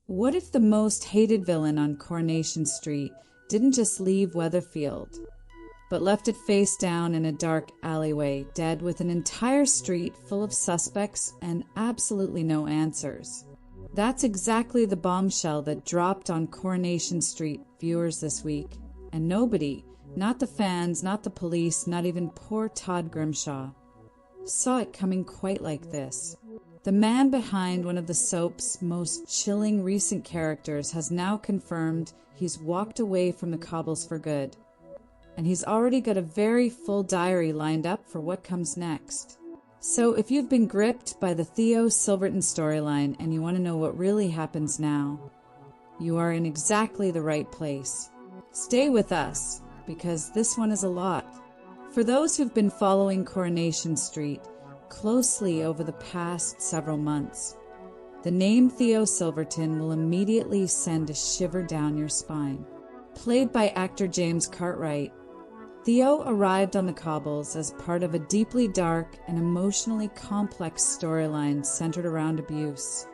What if the most hated villain on Coronation Street didn't just leave Weatherfield, but left it face down in a dark alleyway, dead, with an entire street full of suspects and absolutely no answers? That's exactly the bombshell that dropped on Coronation Street viewers this week, and nobody, not the fans, not the police, not even poor Todd Grimshaw, saw it coming quite like this. The man behind one of the soap's most chilling recent characters has now confirmed he's walked away from the cobbles for good, and he's already got a very full diary lined up for what comes next. So if you've been gripped by the Theo Silverton storyline and you want to know what really happens now, you are in exactly the right place. Stay with us, because this one is a lot. For those who've been following Coronation Street closely over the past several months, the name Theo Silverton will immediately send a shiver down your spine. Played by actor James Cartwright, Theo arrived on the cobbles as part of a deeply dark and emotionally complex storyline centered around abuse.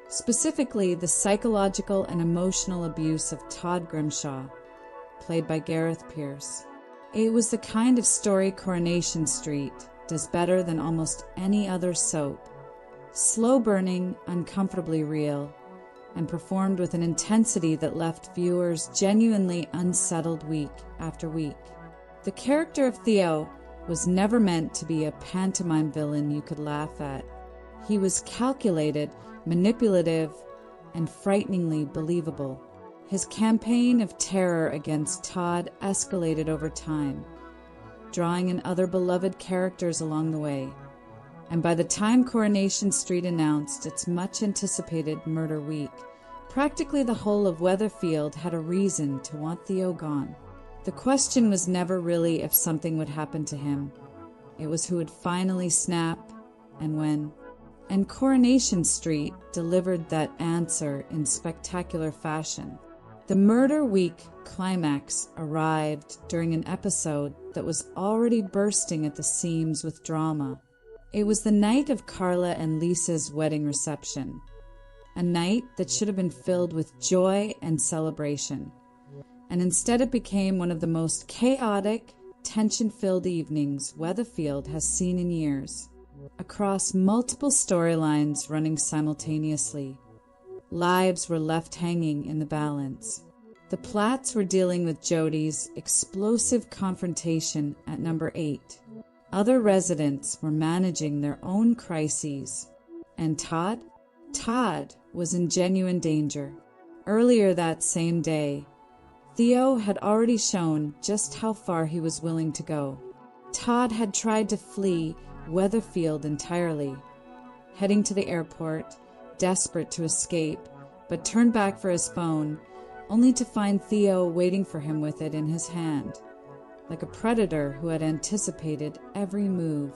Specifically, the psychological and emotional abuse of Todd Grimshaw, played by Gareth Pierce. It was the kind of story Coronation Street does better than almost any other soap. Slow-burning, uncomfortably real, and performed with an intensity that left viewers genuinely unsettled week after week. The character of Theo was never meant to be a pantomime villain you could laugh at. He was calculated, manipulative, and frighteningly believable. His campaign of terror against Todd escalated over time, drawing in other beloved characters along the way. And by the time Coronation Street announced its much-anticipated murder week, practically the whole of Weatherfield had a reason to want Theo gone. The question was never really if something would happen to him. It was who would finally snap, and when. And Coronation Street delivered that answer in spectacular fashion. The murder week climax arrived during an episode that was already bursting at the seams with drama. It was the night of Carla and Lisa's wedding reception, a night that should have been filled with joy and celebration. And instead it became one of the most chaotic, tension-filled evenings Weatherfield has seen in years. Across multiple storylines running simultaneously, lives were left hanging in the balance. The Platts were dealing with Jody's explosive confrontation at number 8. Other residents were managing their own crises. And Todd? Todd was in genuine danger. Earlier that same day, Theo had already shown just how far he was willing to go. Todd had tried to flee Weatherfield entirely, heading to the airport, desperate to escape, but turned back for his phone, only to find Theo waiting for him with it in his hand, like a predator who had anticipated every move.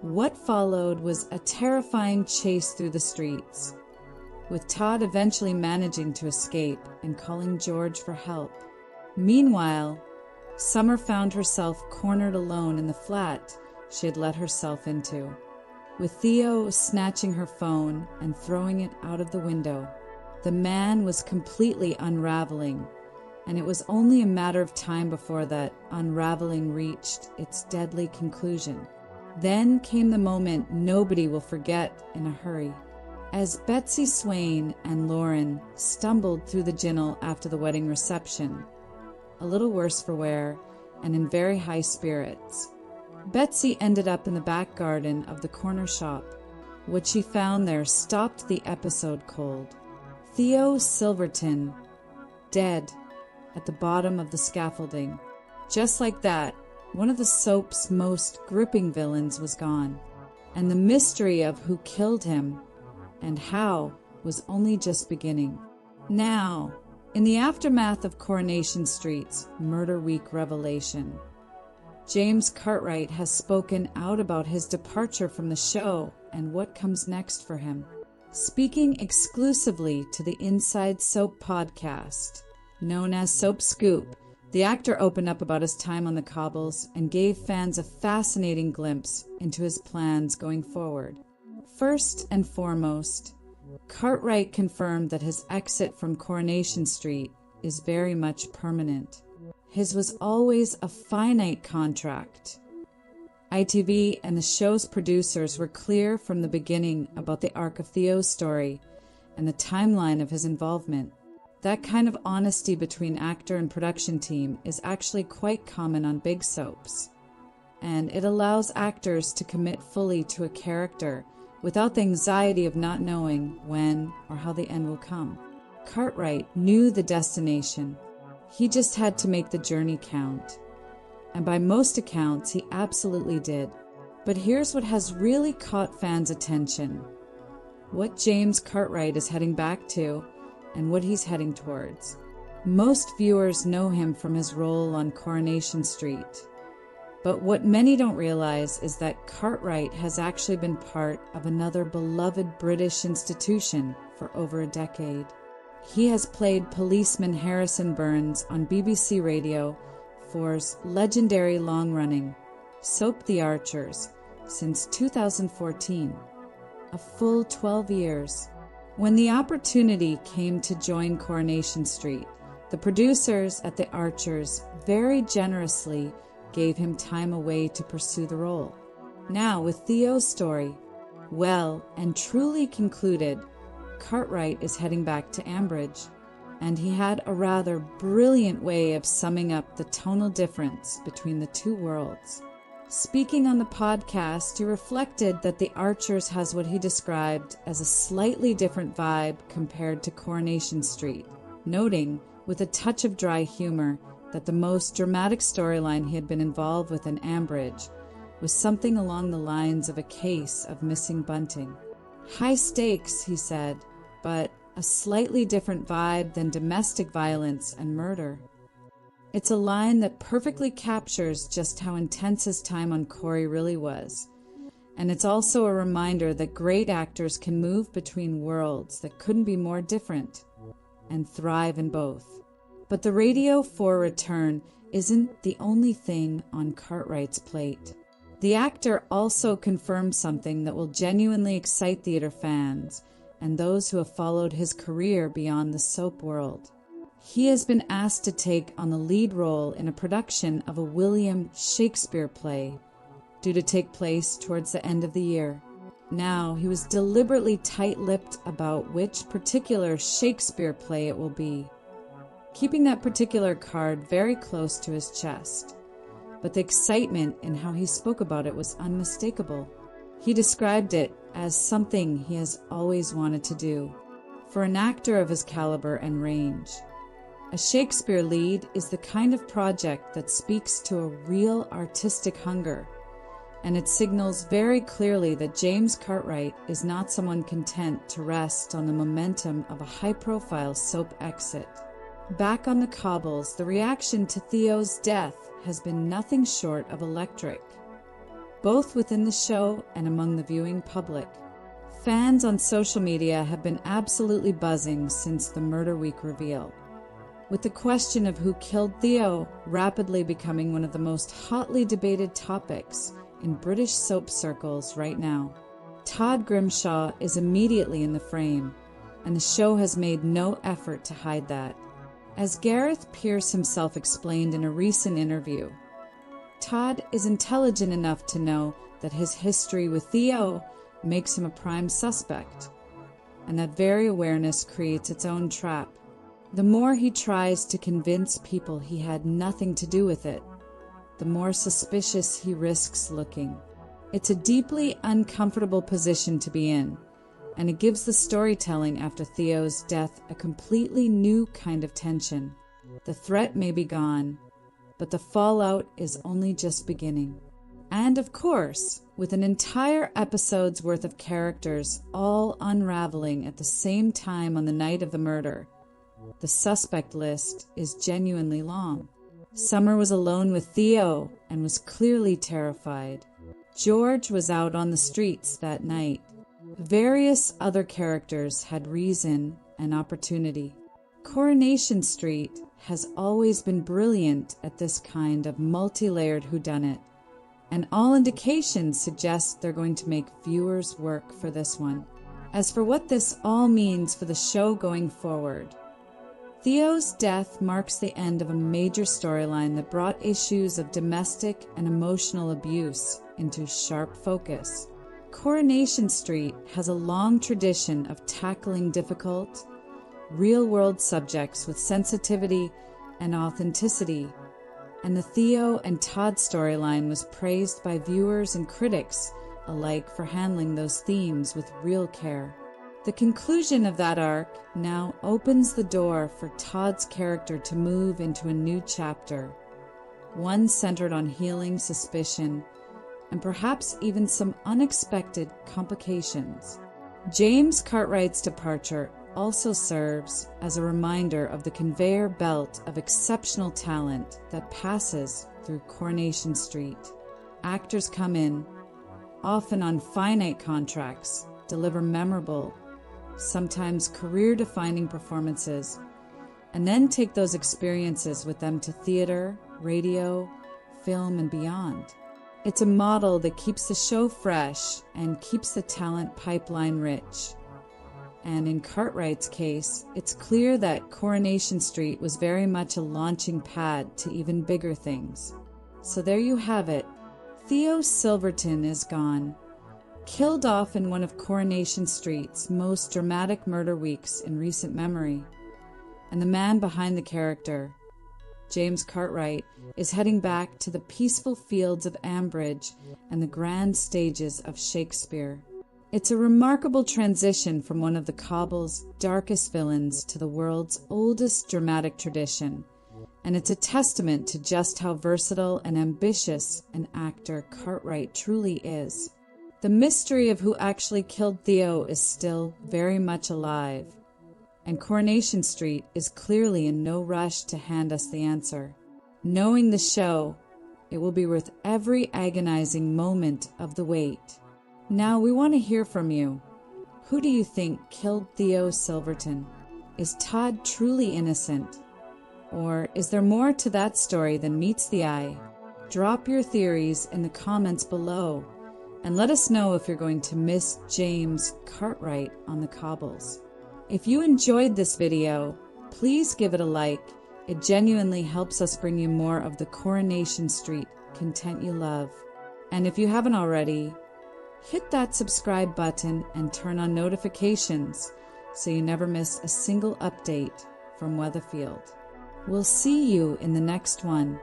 What followed was a terrifying chase through the streets, with Todd eventually managing to escape and calling George for help. Meanwhile, Summer found herself cornered alone in the flat she had let herself into, with Theo snatching her phone and throwing it out of the window. The man was completely unraveling, and it was only a matter of time before that unraveling reached its deadly conclusion. Then came the moment nobody will forget in a hurry. As Betsy Swain and Lauren stumbled through the ginnel after the wedding reception, a little worse for wear and in very high spirits, Betsy ended up in the back garden of the corner shop. What she found there stopped the episode cold. Theo Silverton, dead at the bottom of the scaffolding. Just like that, one of the soap's most gripping villains was gone, and the mystery of who killed him and how was only just beginning. Now, in the aftermath of Coronation Street's Murder Week revelation, James Cartwright has spoken out about his departure from the show and what comes next for him. Speaking exclusively to the Inside Soap podcast, known as Soap Scoop, the actor opened up about his time on the cobbles and gave fans a fascinating glimpse into his plans going forward. First and foremost, Cartwright confirmed that his exit from Coronation Street is very much permanent. His was always a finite contract. ITV and the show's producers were clear from the beginning about the arc of Theo's story and the timeline of his involvement. That kind of honesty between actor and production team is actually quite common on big soaps, and it allows actors to commit fully to a character without the anxiety of not knowing when or how the end will come. Cartwright knew the destination. He just had to make the journey count. And by most accounts, he absolutely did. But here's what has really caught fans' attention: what James Cartwright is heading back to and what he's heading towards. Most viewers know him from his role on Coronation Street. But what many don't realize is that Cartwright has actually been part of another beloved British institution for over a decade. He has played policeman Harrison Burns on BBC Radio 4's legendary long-running soap The Archers since 2014, a full 12 years. When the opportunity came to join Coronation Street, the producers at The Archers very generously gave him time away to pursue the role. Now, with Theo's story well and truly concluded, Cartwright is heading back to Ambridge, and he had a rather brilliant way of summing up the tonal difference between the two worlds. Speaking on the podcast, he reflected that The Archers has what he described as a slightly different vibe compared to Coronation Street, noting, with a touch of dry humor, that the most dramatic storyline he had been involved with in Ambridge was something along the lines of a case of missing bunting. High stakes, he said, but a slightly different vibe than domestic violence and murder. It's a line that perfectly captures just how intense his time on Corrie really was. And it's also a reminder that great actors can move between worlds that couldn't be more different and thrive in both. But the Radio 4 return isn't the only thing on Cartwright's plate. The actor also confirmed something that will genuinely excite theater fans and those who have followed his career beyond the soap world. He has been asked to take on the lead role in a production of a William Shakespeare play, due to take place towards the end of the year. Now, he was deliberately tight-lipped about which particular Shakespeare play it will be, keeping that particular card very close to his chest. But the excitement in how he spoke about it was unmistakable. He described it as something he has always wanted to do, for an actor of his caliber and range. A Shakespeare lead is the kind of project that speaks to a real artistic hunger, and it signals very clearly that James Cartwright is not someone content to rest on the momentum of a high-profile soap exit. Back on the cobbles, the reaction to Theo's death has been nothing short of electric, both within the show and among the viewing public. Fans on social media have been absolutely buzzing since the Murder Week reveal, with the question of who killed Theo rapidly becoming one of the most hotly debated topics in British soap circles right now. Todd Grimshaw is immediately in the frame, and the show has made no effort to hide that. As Gareth Pierce himself explained in a recent interview, Todd is intelligent enough to know that his history with Theo makes him a prime suspect, and that very awareness creates its own trap. The more he tries to convince people he had nothing to do with it, the more suspicious he risks looking. It's a deeply uncomfortable position to be in, and it gives the storytelling after Theo's death a completely new kind of tension. The threat may be gone, but the fallout is only just beginning. And of course, with an entire episode's worth of characters all unraveling at the same time on the night of the murder, the suspect list is genuinely long. Summer was alone with Theo and was clearly terrified. George was out on the streets that night. Various other characters had reason and opportunity. Coronation Street has always been brilliant at this kind of multi-layered whodunit, and all indications suggest they're going to make viewers work for this one. As for what this all means for the show going forward, Theo's death marks the end of a major storyline that brought issues of domestic and emotional abuse into sharp focus. Coronation Street has a long tradition of tackling difficult, real-world subjects with sensitivity and authenticity, and the Theo and Todd storyline was praised by viewers and critics alike for handling those themes with real care. The conclusion of that arc now opens the door for Todd's character to move into a new chapter, one centered on healing suspicion and perhaps even some unexpected complications. James Cartwright's departure also serves as a reminder of the conveyor belt of exceptional talent that passes through Coronation Street. Actors come in, often on finite contracts, deliver memorable, sometimes career-defining performances, and then take those experiences with them to theater, radio, film, and beyond. It's a model that keeps the show fresh and keeps the talent pipeline rich. And in Cartwright's case, it's clear that Coronation Street was very much a launching pad to even bigger things. So there you have it. Theo Silverton is gone, killed off in one of Coronation Street's most dramatic murder weeks in recent memory. And the man behind the character, James Cartwright, is heading back to the peaceful fields of Ambridge and the grand stages of Shakespeare. It's a remarkable transition from one of the cobbles' darkest villains to the world's oldest dramatic tradition, and it's a testament to just how versatile and ambitious an actor Cartwright truly is. The mystery of who actually killed Theo is still very much alive, and Coronation Street is clearly in no rush to hand us the answer. Knowing the show, it will be worth every agonizing moment of the wait. Now we want to hear from you. Who do you think killed Theo Silverton? Is Todd truly innocent? Or is there more to that story than meets the eye? Drop your theories in the comments below, and let us know if you're going to miss James Cartwright on the cobbles. If you enjoyed this video, please give it a like. It genuinely helps us bring you more of the Coronation Street content you love. And if you haven't already, hit that subscribe button and turn on notifications so you never miss a single update from Weatherfield. We'll see you in the next one.